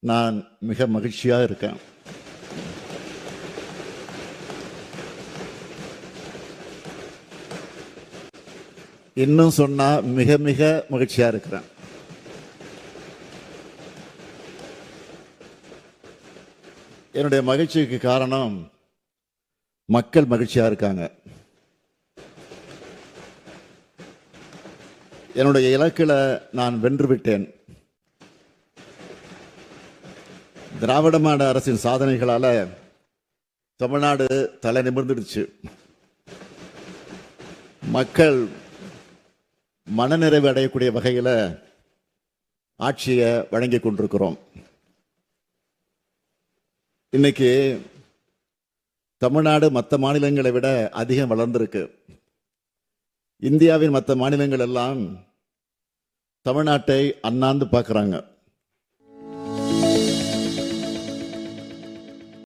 நான் மிக மகிழ்ச்சியாக இருக்கேன். இன்னும் சொன்னா மிக மிக மகிழ்ச்சியா இருக்கிறேன். என்னுடைய மகிழ்ச்சிக்கு காரணம் மக்கள் மகிழ்ச்சியா இருக்காங்க. என்னுடைய இலக்கில நான் வென்று விட்டேன். திராவிட மாடல் அரசின் சாதனைகளால தமிழ்நாடு தலை நிமிர்ந்துடுச்சு. மக்கள் மனநிறைவு அடையக்கூடிய வகையில் ஆட்சியை வழங்கி கொண்டிருக்கிறோம். இன்னைக்கு தமிழ்நாடு மற்ற மாநிலங்களை விட அதிகம் வளர்ந்திருக்கு. இந்தியாவின் மற்ற மாநிலங்கள் எல்லாம் தமிழ்நாட்டை அண்ணாந்து பார்க்குறாங்க.